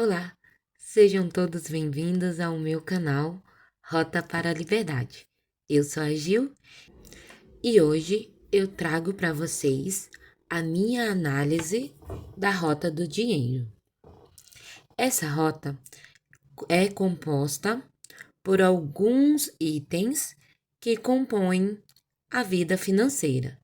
Olá, sejam todos bem-vindos ao meu canal Rota para a Liberdade. Eu sou a Gil e hoje eu trago para vocês a minha análise da rota do dinheiro. Essa rota é composta por alguns itens que compõem a vida financeira.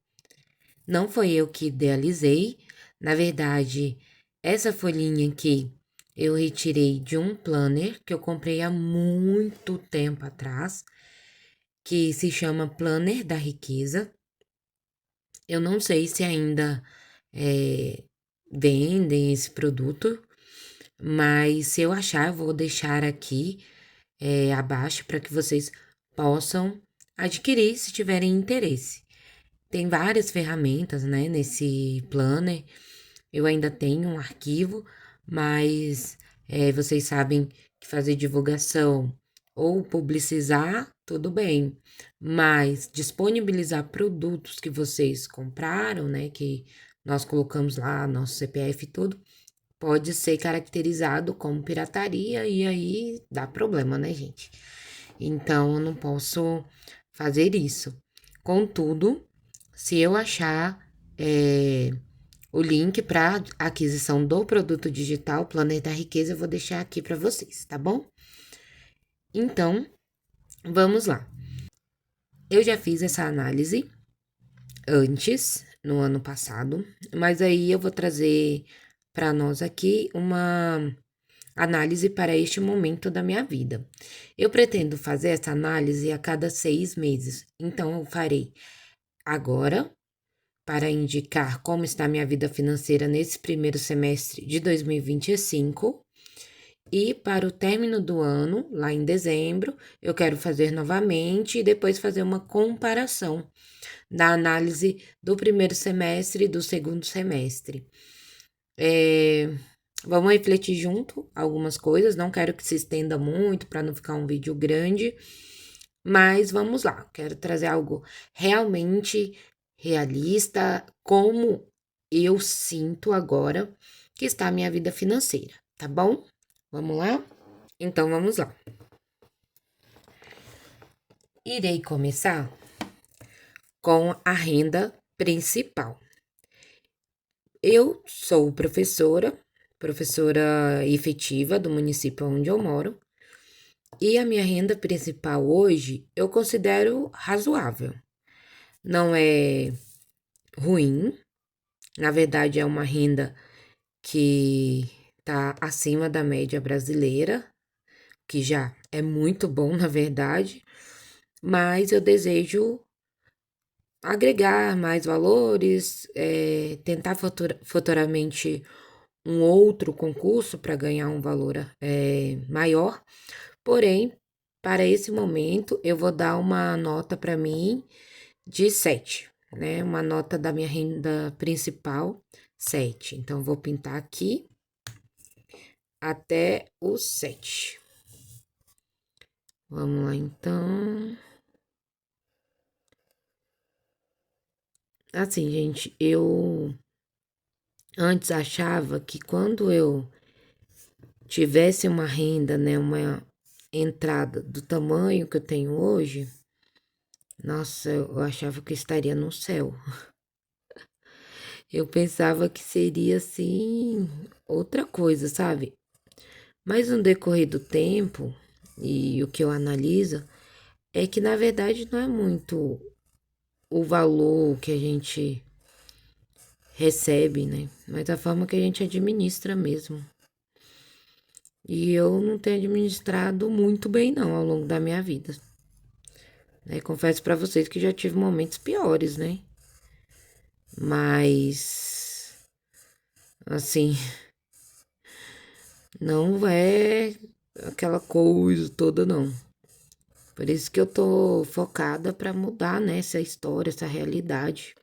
Não foi eu que idealizei, na verdade, essa folhinha aqui eu retirei de um planner que eu comprei há muito tempo atrás, que se chama Planner da Riqueza. Eu não sei se ainda vendem esse produto, mas se eu achar, eu vou deixar aqui abaixo para que vocês possam adquirir se tiverem interesse. Tem várias ferramentas, né, nesse planner. Eu ainda tenho um arquivo, mas vocês sabem que fazer divulgação ou publicizar, tudo bem. Mas disponibilizar produtos que vocês compraram, né? Que nós colocamos lá nosso CPF e tudo, pode ser caracterizado como pirataria e aí dá problema, né, gente? Então eu não posso fazer isso. Contudo, se eu achar o link para aquisição do produto digital Planeta Riqueza, eu vou deixar aqui para vocês, tá bom? Então, vamos lá. Eu já fiz essa análise antes, no ano passado, mas aí eu vou trazer para nós aqui uma análise para este momento da minha vida. Eu pretendo fazer essa análise a cada 6 meses, então eu farei agora para indicar como está minha vida financeira nesse primeiro semestre de 2025. E para o término do ano, lá em dezembro, eu quero fazer novamente e depois fazer uma comparação da análise do primeiro semestre e do segundo semestre. Vamos refletir junto algumas coisas, não quero que se estenda muito para não ficar um vídeo grande, mas vamos lá, quero trazer algo realmente realista, como eu sinto agora que está a minha vida financeira, tá bom? Vamos lá? Então vamos lá. Irei começar com a renda principal. Eu sou professora efetiva do município onde eu moro, e a minha renda principal hoje eu considero razoável. Não é ruim, na verdade é uma renda que tá acima da média brasileira, que já é muito bom, na verdade, mas eu desejo agregar mais valores, tentar futuramente um outro concurso para ganhar um valor maior. Porém, para esse momento, eu vou dar uma nota para mim de 7, né? Uma nota da minha renda principal, 7. Então, vou pintar aqui até o 7. Vamos lá, então. Assim, gente, eu antes achava que quando eu tivesse uma renda, né, uma entrada do tamanho que eu tenho hoje, nossa, eu achava que eu estaria no céu. Eu pensava que seria assim outra coisa, sabe? Mas no decorrer do tempo, e o que eu analiso, é que na verdade não é muito o valor que a gente recebe, né? Mas a forma que a gente administra mesmo. E eu não tenho administrado muito bem, não, ao longo da minha vida. Né? Confesso pra vocês que já tive momentos piores, né? Mas, assim, não é aquela coisa toda, não. Por isso que eu tô focada pra mudar, né, essa história, essa realidade.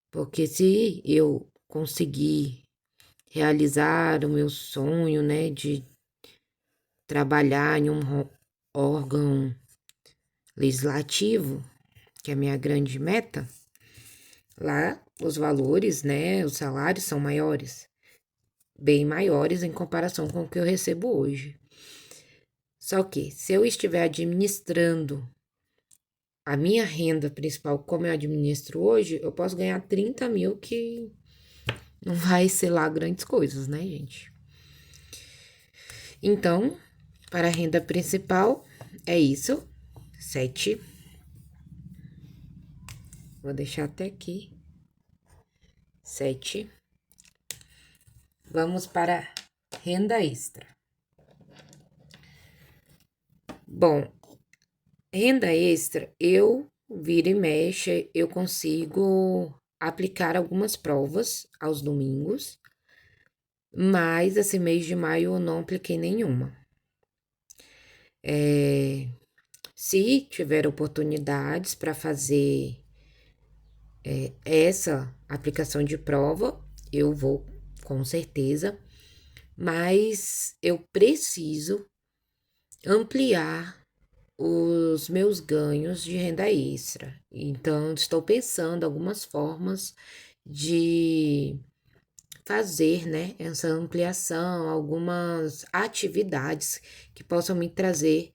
Porque se eu conseguir realizar o meu sonho, né, de trabalhar em um órgão legislativo, que é a minha grande meta, lá os valores, né, os salários são maiores. bem maiores em comparação com o que eu recebo hoje. Só que, se eu estiver administrando a minha renda principal como eu administro hoje, eu posso ganhar 30 mil, que não vai ser lá grandes coisas, né, gente? Então, para a renda principal, é isso. 7. Vou deixar até aqui. 7. Vamos para renda extra. Bom, renda extra, eu vira e mexe, eu consigo aplicar algumas provas aos domingos, mas esse mês de maio eu não apliquei nenhuma. Se tiver oportunidades para fazer essa aplicação de prova, eu vou com certeza, mas eu preciso ampliar os meus ganhos de renda extra. Então, estou pensando algumas formas de fazer, né, essa ampliação, algumas atividades que possam me trazer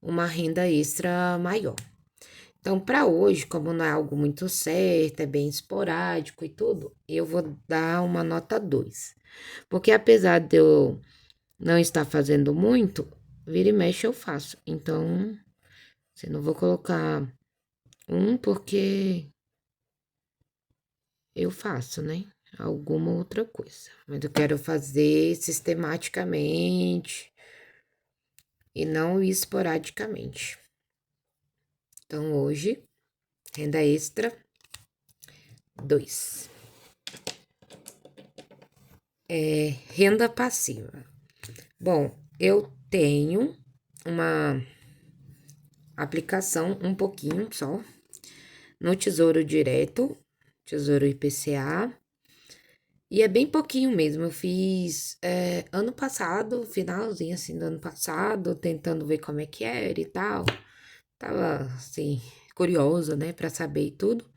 uma renda extra maior. Então, para hoje, como não é algo muito certo, é bem esporádico e tudo, eu vou dar uma nota 2. Porque apesar de eu não estar fazendo muito, vira e mexe eu faço. Então, você não vou colocar porque eu faço, né? Alguma outra coisa. Mas eu quero fazer sistematicamente e não esporadicamente. Então, hoje, renda extra 2. Renda passiva. Bom, eu tenho uma aplicação, um pouquinho só, no Tesouro Direto, Tesouro IPCA, e é bem pouquinho mesmo. Eu fiz ano passado, finalzinho assim do ano passado, tentando ver como é que era e tal. Tava assim, curiosa, né, pra saber e tudo.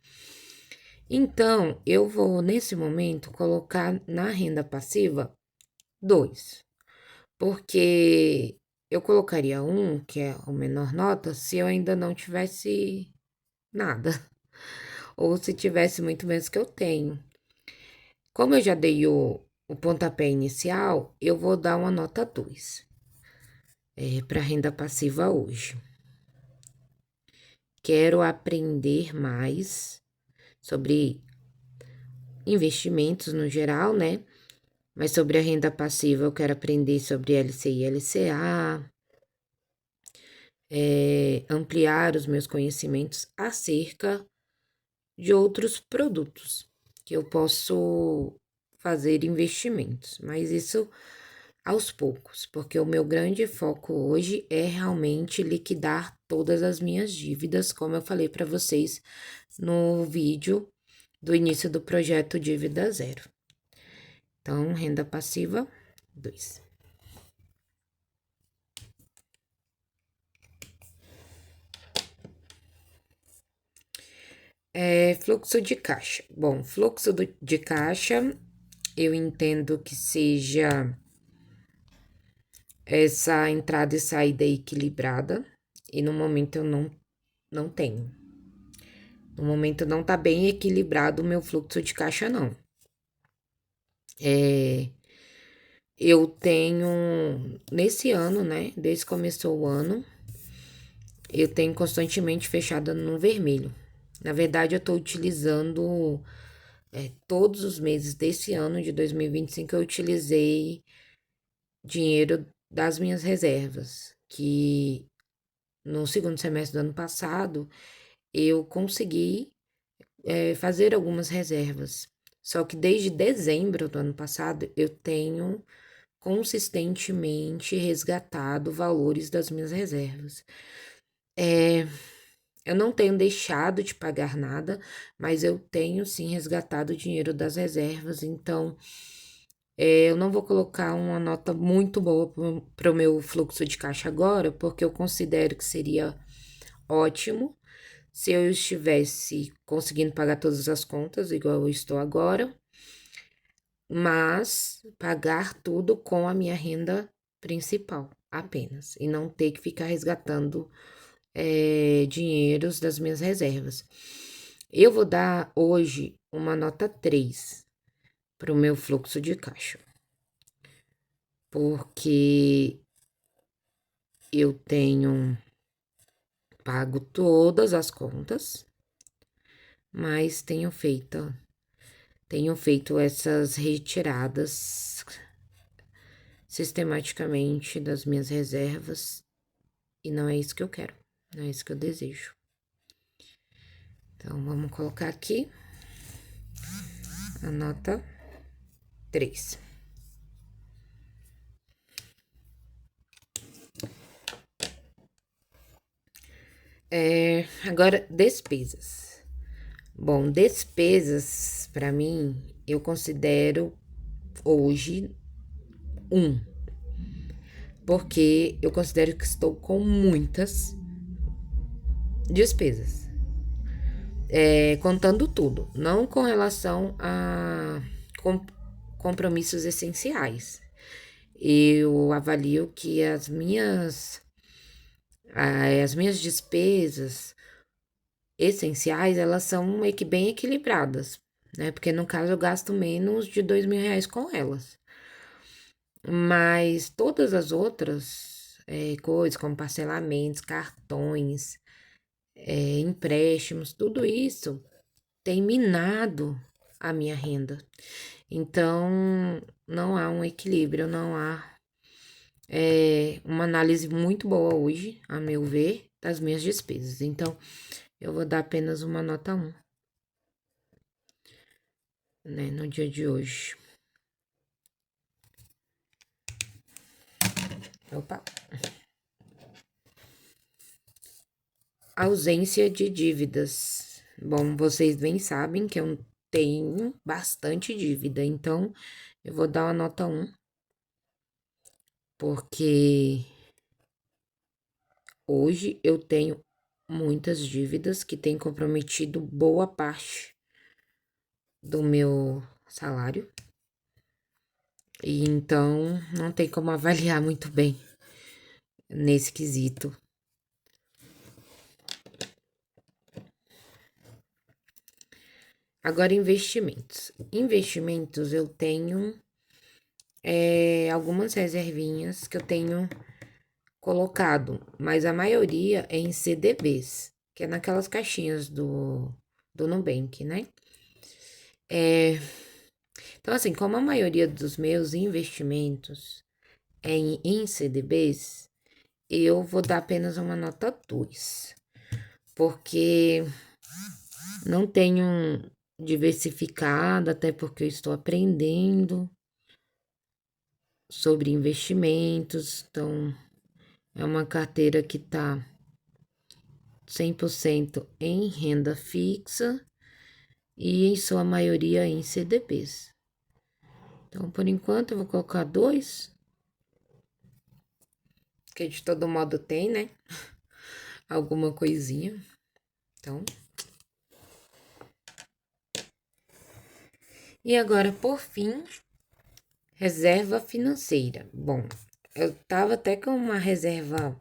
Então, eu vou nesse momento colocar na renda passiva 2, porque eu colocaria 1, que é o menor nota, se eu ainda não tivesse nada, ou se tivesse muito menos que eu tenho. Como eu já dei o pontapé inicial, eu vou dar uma nota 2 para renda passiva hoje. Quero aprender mais sobre investimentos no geral, né? Mas sobre a renda passiva, eu quero aprender sobre LCI e LCA, ampliar os meus conhecimentos acerca de outros produtos que eu posso fazer investimentos, mas isso aos poucos, porque o meu grande foco hoje é realmente liquidar todas as minhas dívidas, como eu falei para vocês no vídeo do início do projeto Dívida Zero. Então, renda passiva 2. Fluxo de caixa. Bom, de caixa, eu entendo que seja essa entrada e saída equilibrada, e no momento eu não tenho. No momento não tá bem equilibrado o meu fluxo de caixa, não. Eu tenho, nesse ano, né, desde que começou o ano, eu tenho constantemente fechada no vermelho. Na verdade, eu tô utilizando todos os meses desse ano de 2025, eu utilizei dinheiro das minhas reservas, que no segundo semestre do ano passado eu consegui fazer algumas reservas. Só que desde dezembro do ano passado eu tenho consistentemente resgatado valores das minhas reservas. Eu não tenho deixado de pagar nada, mas eu tenho sim resgatado o dinheiro das reservas, então eu não vou colocar uma nota muito boa para o meu fluxo de caixa agora, porque eu considero que seria ótimo se eu estivesse conseguindo pagar todas as contas, igual eu estou agora, mas pagar tudo com a minha renda principal apenas, e não ter que ficar resgatando dinheiros das minhas reservas. Eu vou dar hoje uma nota 3 para o meu fluxo de caixa, porque eu tenho pago todas as contas, mas tenho feito essas retiradas sistematicamente das minhas reservas e não é isso que eu quero, não é isso que eu desejo. Então, vamos colocar aqui a nota 3. Agora, despesas. Bom, despesas, para mim, eu considero hoje porque eu considero que estou com muitas despesas. Contando tudo, não com relação a compromissos essenciais. Eu avalio que as minhas despesas essenciais, elas são bem equilibradas, né? Porque no caso eu gasto menos de R$ 2.000 com elas. Mas todas as outras coisas, como parcelamentos, cartões, empréstimos, tudo isso tem minado a minha renda. Então, não há um equilíbrio, não há uma análise muito boa hoje, a meu ver, das minhas despesas. Então, eu vou dar apenas uma nota 1, né, no dia de hoje. Opa. Ausência de dívidas. Bom, vocês bem sabem que eu tenho bastante dívida, então eu vou dar uma nota 1, porque hoje eu tenho muitas dívidas que têm comprometido boa parte do meu salário. E então não tem como avaliar muito bem nesse quesito. Agora, investimentos. Investimentos eu tenho algumas reservinhas que eu tenho colocado, mas a maioria é em CDBs, que é naquelas caixinhas do Nubank, né? Então, assim, como a maioria dos meus investimentos é em CDBs, eu vou dar apenas uma nota 2, porque não tenho diversificado, até porque eu estou aprendendo sobre investimentos, então é uma carteira que tá 100% em renda fixa e em sua maioria em CDBs. Então, por enquanto, eu vou colocar 2, que de todo modo tem, né? Alguma coisinha. Então. E agora, por fim, reserva financeira. Bom, eu tava até com uma reserva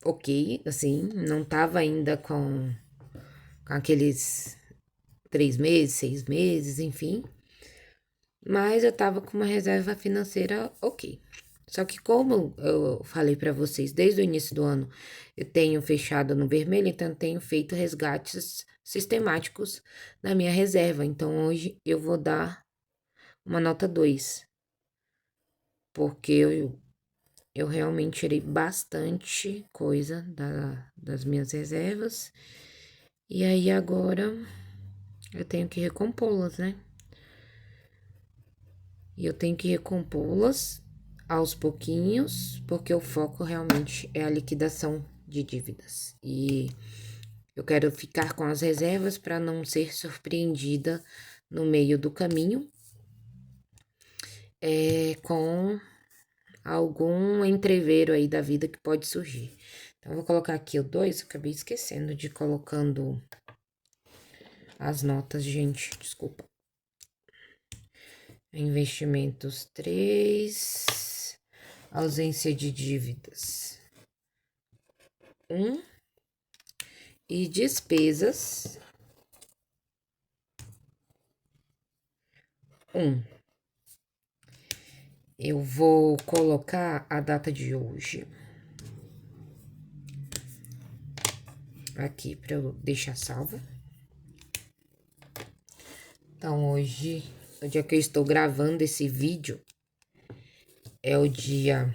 ok, assim, não tava ainda com aqueles 3 meses, 6 meses, enfim. Mas eu tava com uma reserva financeira ok. Só que como eu falei para vocês desde o início do ano, eu tenho fechado no vermelho, então eu tenho feito resgates sistemáticos na minha reserva. Então hoje eu vou dar uma nota 2, porque eu realmente tirei bastante coisa das minhas reservas. E aí agora eu tenho que recompô-las, né? E eu tenho que recompô-las aos pouquinhos, porque o foco realmente é a liquidação de dívidas. E eu quero ficar com as reservas para não ser surpreendida no meio do caminho com algum entreveiro aí da vida que pode surgir. Então, eu vou colocar aqui o 2, acabei esquecendo de colocando as notas, gente, desculpa. Investimentos 3, ausência de dívidas 1 e despesas 1. Eu vou colocar a data de hoje aqui para eu deixar salva. Então, hoje, o dia que eu estou gravando esse vídeo, é o dia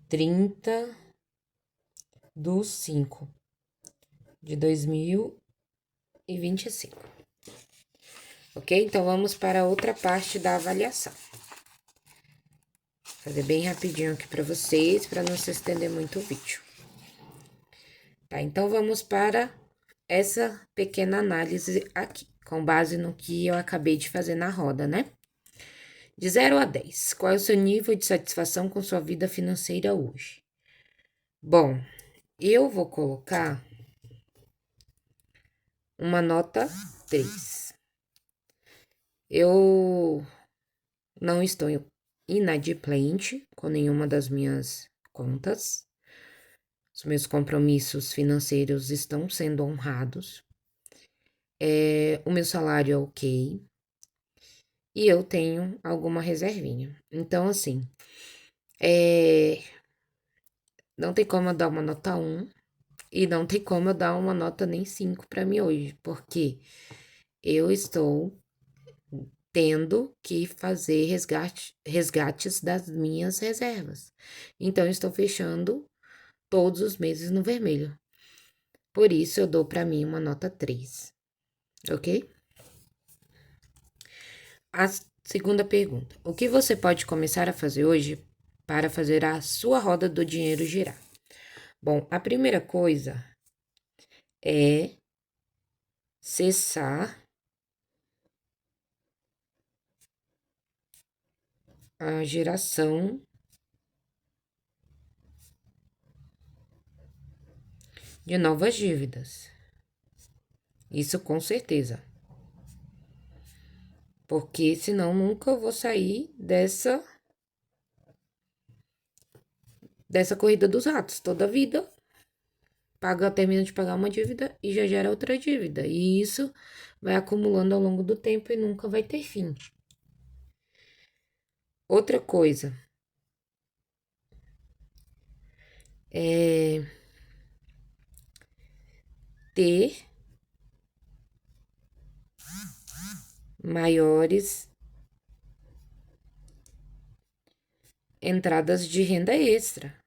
30/5/2025. Ok? Então, vamos para outra parte da avaliação. Vou fazer bem rapidinho aqui para vocês, para não se estender muito o vídeo. Tá, então vamos para essa pequena análise aqui, com base no que eu acabei de fazer na roda, né? De 0 a 10, qual é o seu nível de satisfação com sua vida financeira hoje? Bom, eu vou colocar uma nota 3. Eu não estou inadimplente com nenhuma das minhas contas. Os meus compromissos financeiros estão sendo honrados. O meu salário é ok. E eu tenho alguma reservinha. Então, assim, não tem como eu dar uma nota 1 e não tem como eu dar uma nota nem 5 para mim hoje, porque eu estou tendo que fazer resgates das minhas reservas. Então, eu estou fechando todos os meses no vermelho. Por isso, eu dou para mim uma nota 3, ok? A segunda pergunta: o que você pode começar a fazer hoje para fazer a sua roda do dinheiro girar? Bom, a primeira coisa é cessar a geração de novas dívidas. Isso com certeza. Porque senão nunca vou sair dessa corrida dos ratos. Toda vida termina de pagar uma dívida e já gera outra dívida. E isso vai acumulando ao longo do tempo e nunca vai ter fim. Outra coisa é ter maiores entradas de renda extra.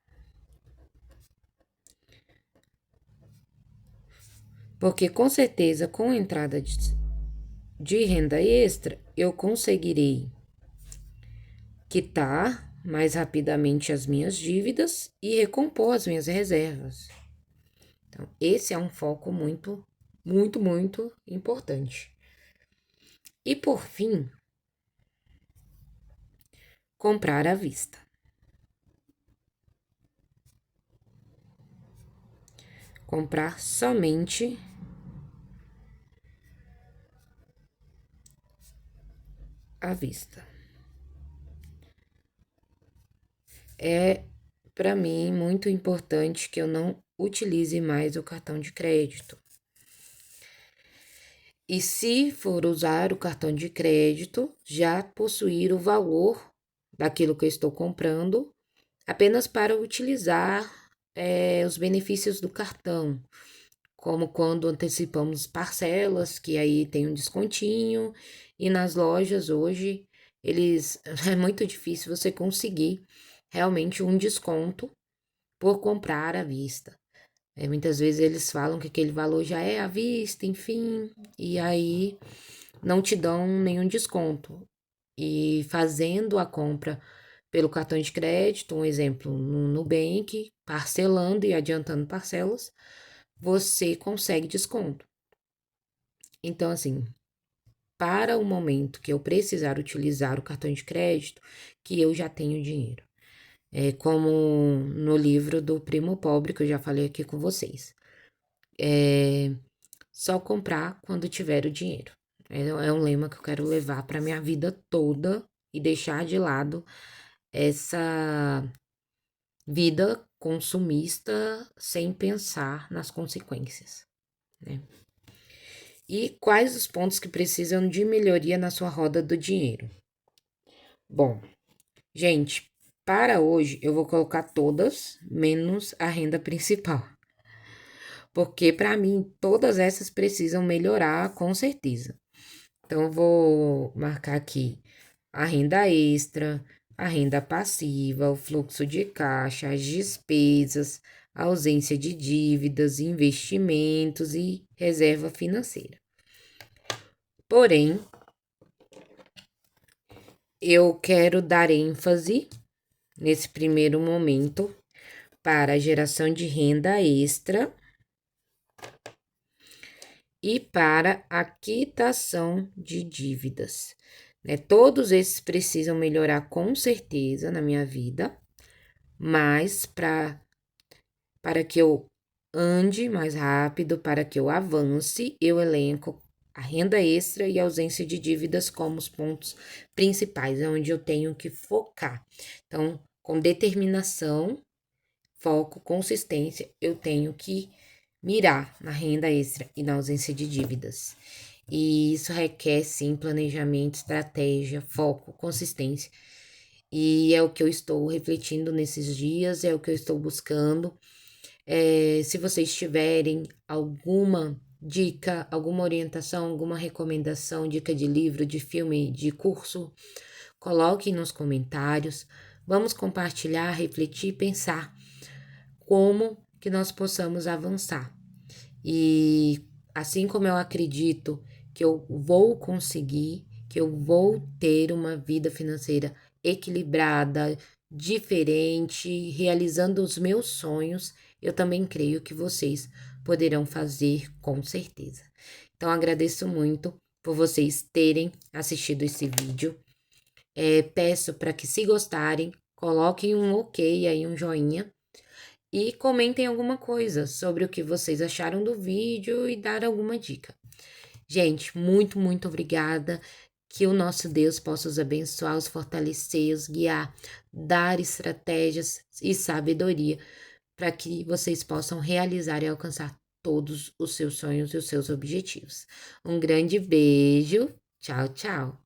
Porque com certeza, com entrada de renda extra, eu conseguirei quitar mais rapidamente as minhas dívidas e recompor as minhas reservas. Então, esse é um foco muito, muito, muito importante. E por fim, comprar à vista. Comprar somente à vista. É, para mim, muito importante que eu não utilize mais o cartão de crédito. E se for usar o cartão de crédito, já possuir o valor daquilo que eu estou comprando, apenas para utilizar os benefícios do cartão, como quando antecipamos parcelas, que aí tem um descontinho, e nas lojas hoje, é muito difícil você conseguir realmente um desconto por comprar à vista. Muitas vezes eles falam que aquele valor já é à vista, enfim, e aí não te dão nenhum desconto. E fazendo a compra pelo cartão de crédito, um exemplo, no Nubank, parcelando e adiantando parcelas, você consegue desconto. Então, assim, para o momento que eu precisar utilizar o cartão de crédito, que eu já tenho dinheiro. Como no livro do Primo Pobre, que eu já falei aqui com vocês. Só comprar quando tiver o dinheiro. É um lema que eu quero levar para minha vida toda e deixar de lado essa vida consumista sem pensar nas consequências, né? E quais os pontos que precisam de melhoria na sua roda do dinheiro? Bom, gente, para hoje eu vou colocar todas, menos a renda principal. Porque para mim todas essas precisam melhorar com certeza. Então eu vou marcar aqui a renda extra, a renda passiva, o fluxo de caixa, as despesas, a ausência de dívidas, investimentos e reserva financeira. Porém, eu quero dar ênfase nesse primeiro momento para a geração de renda extra e para a quitação de dívidas, né? Todos esses precisam melhorar com certeza na minha vida, mas para que eu ande mais rápido, para que eu avance, eu elenco a renda extra e a ausência de dívidas como os pontos principais, é onde eu tenho que focar. Então, com determinação, foco, consistência, eu tenho que mirar na renda extra e na ausência de dívidas. E isso requer, sim, planejamento, estratégia, foco, consistência. E é o que eu estou refletindo nesses dias, é o que eu estou buscando. Se vocês tiverem alguma dica, alguma orientação, alguma recomendação, dica de livro, de filme, de curso, coloquem nos comentários. Vamos compartilhar, refletir, pensar como que nós possamos avançar. E assim como eu acredito que eu vou conseguir, que eu vou ter uma vida financeira equilibrada, diferente, realizando os meus sonhos, eu também creio que vocês poderão fazer com certeza. Então, agradeço muito por vocês terem assistido esse vídeo. Peço para que, se gostarem, coloquem um ok aí, um joinha. E comentem alguma coisa sobre o que vocês acharam do vídeo e dar alguma dica. Gente, muito, muito obrigada. Que o nosso Deus possa os abençoar, os fortalecer, os guiar, dar estratégias e sabedoria para que vocês possam realizar e alcançar todos os seus sonhos e os seus objetivos. Um grande beijo. Tchau, tchau.